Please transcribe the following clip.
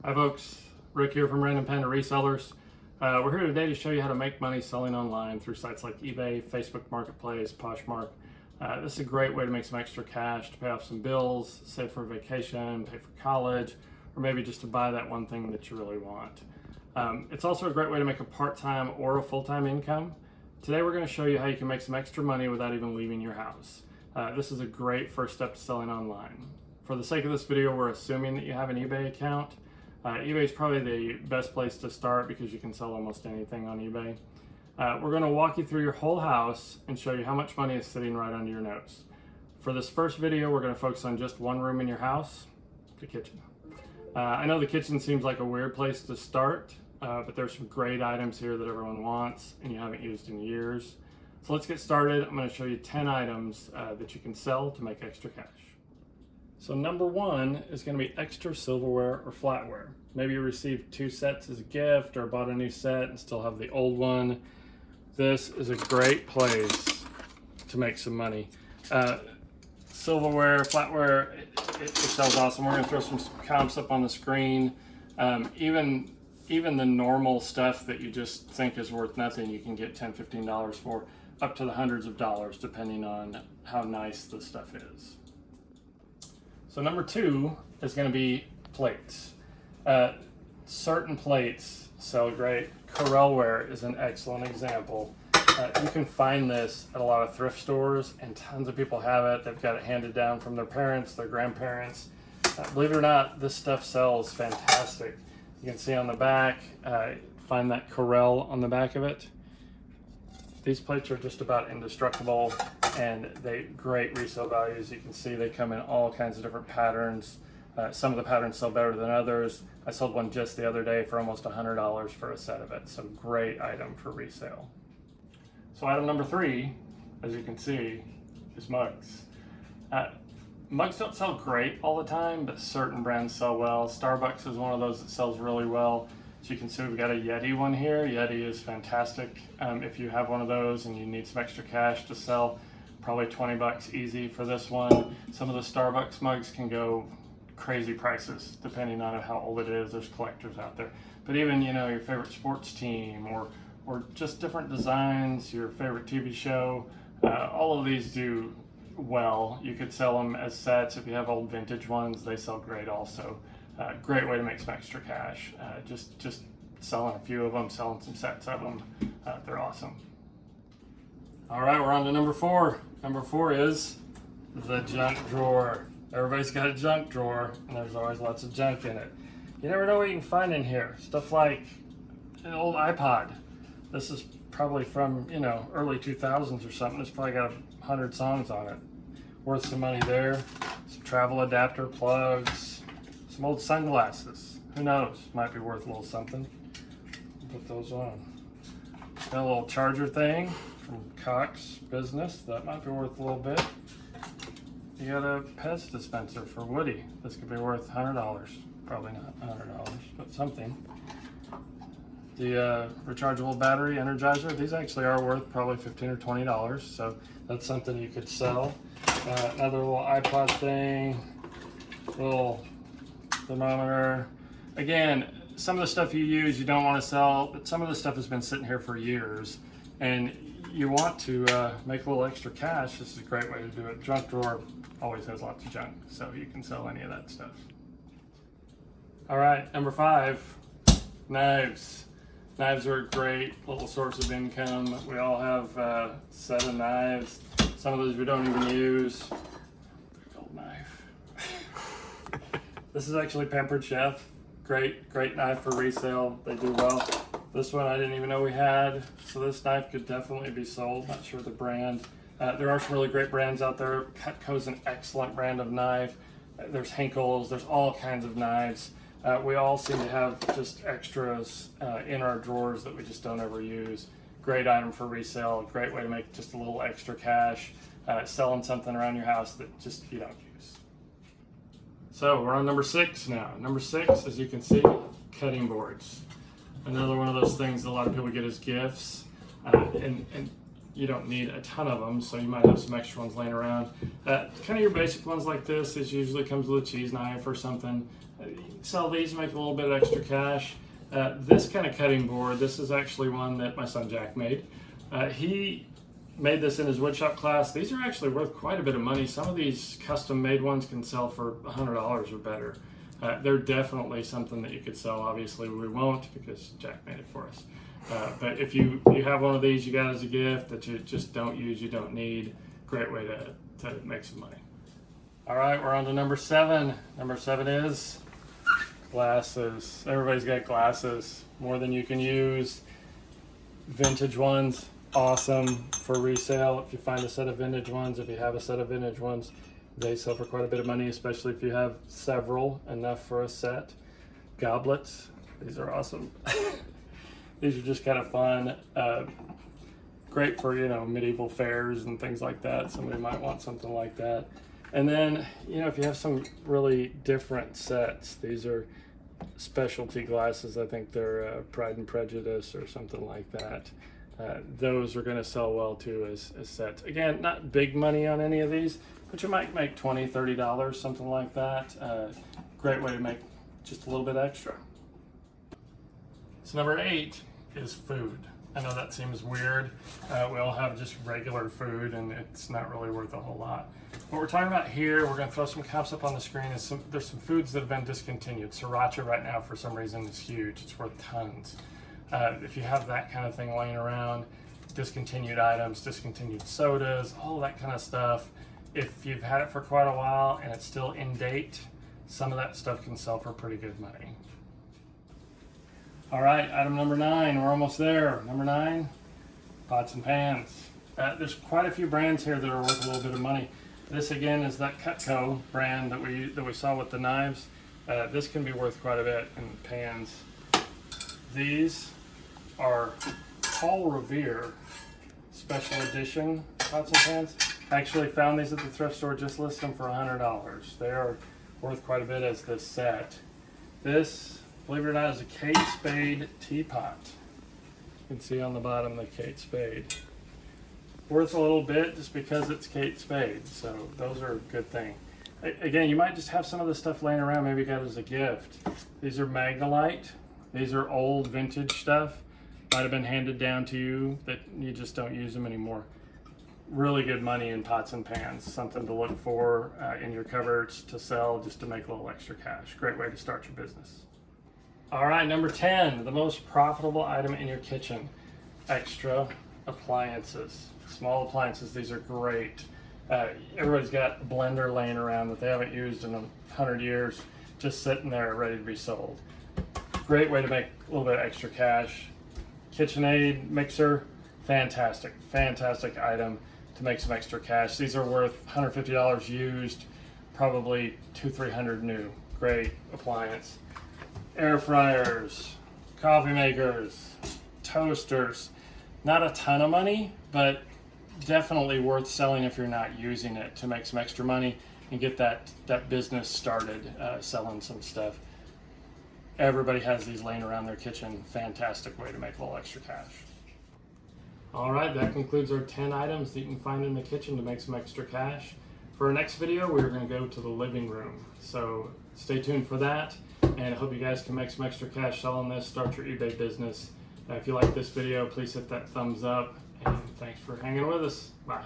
Hi folks, Rick here from Random Panda Resellers. We're here today to show you how to make money selling online through sites like eBay, Facebook Marketplace, Poshmark. This is a great way to make some extra cash to pay off some bills, save for a vacation, pay for college, or maybe just to buy that one thing that you really want. It's also a great way to make a part-time or a full-time income. Today we're going to show you how you can make some extra money without even leaving your house. This is a great first step to selling online. For the sake of this video, we're assuming that you have an eBay account. eBay is probably the best place to start because you can sell almost anything on eBay. We're going to walk you through your whole house and show you how much money is sitting right under your nose. For this first video, we're going to focus on just one room in your house, the kitchen. I know the kitchen seems like a weird place to start, but there's some great items here that everyone wants and you haven't used in years. So let's get started. I'm going to show you 10 items that you can sell to make extra cash. So number one is going to be extra silverware or flatware. Maybe you received 2 sets as a gift or bought a new set and still have the old one. This is a great place to make some money. Silverware, flatware, it sells awesome. We're going to throw some comps up on the screen. Even the normal stuff that you just think is worth nothing, you can get $10, $15 for, up to the hundreds of dollars depending on how nice the stuff is. So number two is going to be plates. Certain plates sell great. Corelware is an excellent example. You can find this at a lot of thrift stores and tons of people have it. They've got it handed down from their parents, their grandparents. Believe it or not, this stuff sells fantastic. You can see on the back, find that Corel on the back of it. These plates are just about indestructible and they great resale values. You can see they come in all kinds of different patterns. Some of the patterns sell better than others. I sold one just the other day for almost $100 for a set of it. So great item for resale. So item number 3, as you can see, is mugs. Mugs don't sell great all the time, but certain brands sell well. Starbucks is one of those that sells really well. So you can see we've got a Yeti one here. Yeti is fantastic. If you have one of those and you need some extra cash to sell, probably 20 bucks easy for this one. Some of the Starbucks mugs can go crazy prices depending on how old it is. There's collectors out there. But even, you know, your favorite sports team or just different designs, your favorite TV show, all of these do well. You could sell them as sets. If you have old vintage ones, they sell great also. Great way to make some extra cash. Just selling a few of them, selling some sets of them. They're awesome. All right, we're on to number 4. Number 4 is the junk drawer. Everybody's got a junk drawer, and there's always lots of junk in it. You never know what you can find in here. Stuff like an old iPod. This is probably from, you know, early 2000s or something. It's probably got 100 songs on it. Worth some money there. Some travel adapter plugs. Some old sunglasses. Who knows? Might be worth a little something. Put those on. Got a little charger thing from Cox Business. That might be worth a little bit. You got a Pez dispenser for Woody. This could be worth $100. Probably not $100, but something. The rechargeable battery energizer. These actually are worth probably $15 or $20. So that's something you could sell. Another little iPod thing. Little thermometer. Again, some of the stuff you use you don't want to sell, but some of the stuff has been sitting here for years and you want to make a little extra cash. This is a great way to do it. Junk drawer always has lots of junk, so you can sell any of that stuff. All right, number 5, knives. Knives are a great little source of income. We all have a set of knives. Some of those we don't even use. Big old knife. This is actually Pampered Chef. Great knife for resale. They do well. This one I didn't even know we had, so this knife could definitely be sold. Not sure the brand. There are some really great brands out there. Cutco's an excellent brand of knife. There's Henkel's. There's all kinds of knives. We all seem to have just extras in our drawers that we just don't ever use. Great item for resale. Great way to make just a little extra cash. Selling something around your house that just you don't use. So we're on number 6 now. Number 6, as you can see, cutting boards. Another one of those things that a lot of people get as gifts. And you don't need a ton of them, so you might have some extra ones laying around. Kind of your basic ones like this usually comes with a cheese knife or something. You can sell these and make a little bit of extra cash. This kind of cutting board, this is actually one that my son Jack made. He made this in his woodshop class. These are actually worth quite a bit of money. Some of these custom made ones can sell for $100 or better. They're definitely something that you could sell. Obviously we won't because Jack made it for us. But if you have one of these you got as a gift that you just don't use, you don't need, great way to make some money. All right, we're on to number 7. Number 7 is glasses. Everybody's got glasses, more than you can use. Vintage ones, awesome for resale. If you find a set of vintage ones, if you have a set of vintage ones, they sell for quite a bit of money, especially if you have several, enough for a set. Goblets, these are awesome. These are just kind of fun. Great for, medieval fairs and things like that. Somebody might want something like that. And then, if you have some really different sets, these are specialty glasses. I think they're Pride and Prejudice or something like that. Those are going to sell well too as sets. Again, not big money on any of these, but you might make $20, $30, something like that. Great way to make just a little bit extra. So number 8 is food. I know that seems weird. We all have just regular food and it's not really worth a whole lot. What we're talking about here, we're going to throw some comps up on the screen. There's some foods that have been discontinued. Sriracha right now for some reason is huge. It's worth tons. If you have that kind of thing laying around, discontinued items, discontinued sodas, all that kind of stuff, if you've had it for quite a while and it's still in date, some of that stuff can sell for pretty good money. All right, item number 9, we're almost there. Number 9, pots and pans. There's quite a few brands here that are worth a little bit of money. This again is that Cutco brand that we saw with the knives. This can be worth quite a bit in pans. These are Paul Revere special edition pots and pans. I actually found these at the thrift store, just listed them for $100. They are worth quite a bit as this set. This, believe it or not, is a Kate Spade teapot. You can see on the bottom the Kate Spade. Worth a little bit just because it's Kate Spade, so those are a good thing. Again, you might just have some of this stuff laying around, maybe you got it as a gift. These are Magnolite. These are old vintage stuff. Might have been handed down to you that you just don't use them anymore. Really good money in pots and pans. Something to look for in your cupboards to sell just to make a little extra cash. Great way to start your business. All right, number 10, the most profitable item in your kitchen. Extra appliances. Small appliances, these are great. Everybody's got a blender laying around that they haven't used in 100 years, just sitting there ready to be sold. Great way to make a little bit of extra cash. KitchenAid mixer, fantastic item to make some extra cash. These are worth $150 used, probably $200-300 new. Great appliance. Air fryers, coffee makers, toasters. Not a ton of money, but definitely worth selling if you're not using it to make some extra money and get that business started selling some stuff. Everybody has these laying around their kitchen. Fantastic way to make a little extra cash. All right, that concludes our 10 items that you can find in the kitchen to make some extra cash. For our next video, we're going to go to the living room. So stay tuned for that, and I hope you guys can make some extra cash selling this, start your eBay business. If you like this video, please hit that thumbs up, and thanks for hanging with us. Bye.